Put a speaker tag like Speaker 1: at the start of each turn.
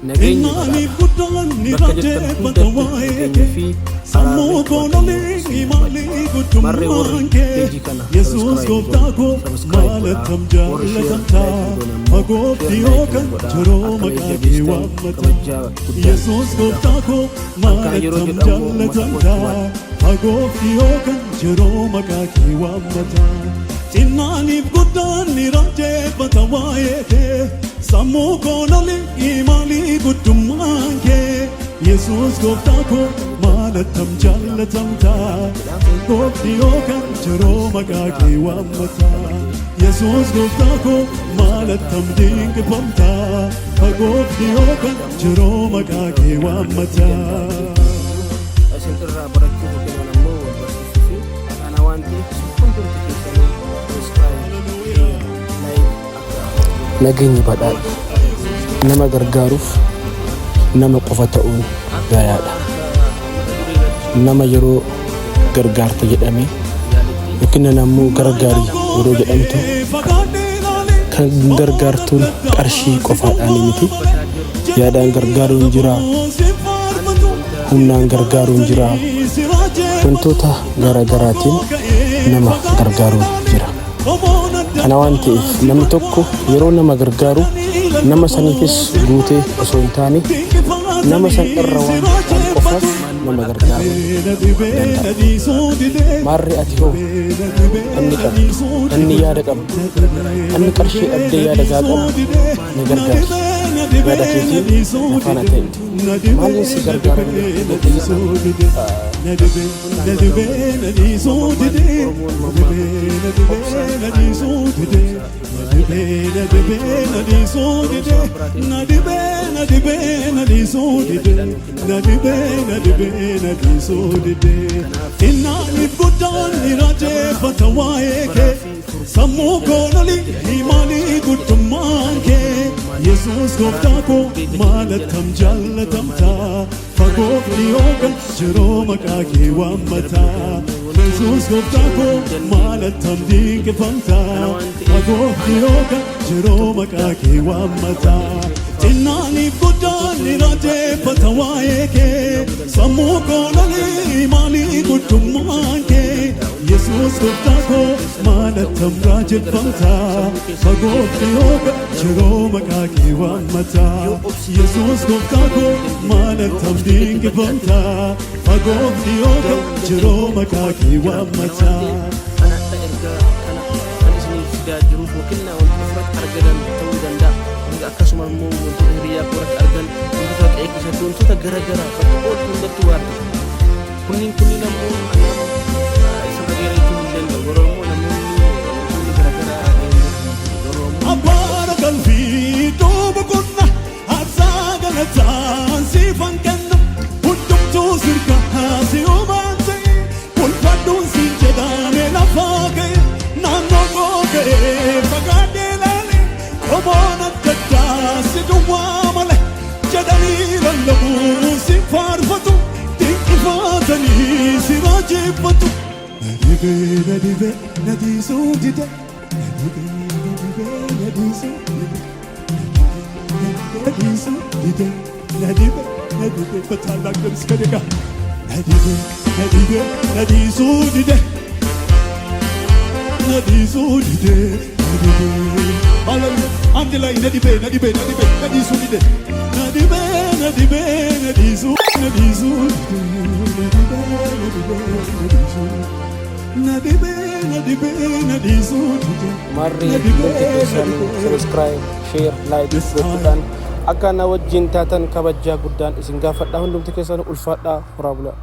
Speaker 1: nageenya bakka jirtan hundatti fi sammuu koololii imaalii guddummaan kee Yesuus gooftaa koo maalattam jaalatamtaa fagoofti yookaan jiroo maqaa kee waammataa Yesuus gooftaa koo maalattam jaalatamtaa fagoofti yookaan jiroo maqaa kee waammataa Innaaniif guddaan ni raajeffata waa'ee kee sammuu koololii imaalii guddummaan kee Yesuus gooftaa koo maalattam jaalatamtaa goofti yookaan jiroo maqaa kee waammataa Yesuus gooftaa koo maalattam dinqifamtaa goofti yookaan jiroo maqaa kee waammataa
Speaker 2: Nageenyi badhaadha nama gargaaruuf nama qofa ta'uun gayaadha nama yeroo gargaarta jedhamee yookiin namuu gargaarii yeroo jedhamtu kan gargaartuun qarshii qofaadhaan miti yaadaan gargaaruun jira humnaan gargaaruun jira wantoota garaagaraatiin nama gargaaruun jira kana waan ta'eef namni tokko yeroo nama gargaaru nama saniifis guutee osoo hin taane nama san irra waan qofaaf nama gargaaru maarri ati hoo inni qabu inni yaada qabu inni qarshii dhabdee yaada gaa qabu ni gargaarsa yaada keetiin afaana ta'e maalin si gargaaran
Speaker 1: Innaaniif guddaan ni raajeffata waa'ee kee sammuu koololii imaalii guddummaan kee Yesuus gooftaa koo maalattam jaalatamtaa fagoofti yookaan jiroo maqaa kee waammataa Yesuus gooftaa koo maalattam dinqifamtaa fagoofti yookaan jiroo maqaa kee waammataa Innaaniif guddaan ni raajeffata waa'ee kee sammuu koololii imaalii guddummaan kee Yesuus gooftaa koo maalattam raajeffamtaa fagoofti yookaan jiroo maqaa kee waammataa Yesuus gooftaa koo maalattam dinqifamtaa fagoofti yookaan jiroo maqaa kee waammataa
Speaker 2: akkasuma immoo wantoota hiriyaa koratti argan wantoota qeeqisatti wantoota garaagaraa bakka ooltu hundatti waarta kunniin ammoo isa dhageerachuu hin danda'u yeroo immoo namoonni wantoonni garaagaraa
Speaker 1: Abbaara qalbii duuba qonna aarsaa galataan siifan kenna hundumtuu sirka haasi uumaan ta'e ulfadhuun siin jedhame lafaa ka'e naannoo koo ka'e fagaadhee laale omoon adda si duwwaa male jedhanii lallabuu si faarfatu dinqifatanii si raajeffatu Nadibee nadiisuu dide Nadibee በታላቅ ድምፅ ከደጋ Nadibee nadiisuu dide Hallelujah. አንድ ላይ ነዲቤ ነዲሱ ዲደ ነዲቤ ነዲሱ
Speaker 2: ማሪ ሰብስክራይብ ሼር ላይክ ጎቹዳን akka na wajjin taatan kabajaa guddaan isin gaafadha hundumti keessan ulfaadha horaa bulaa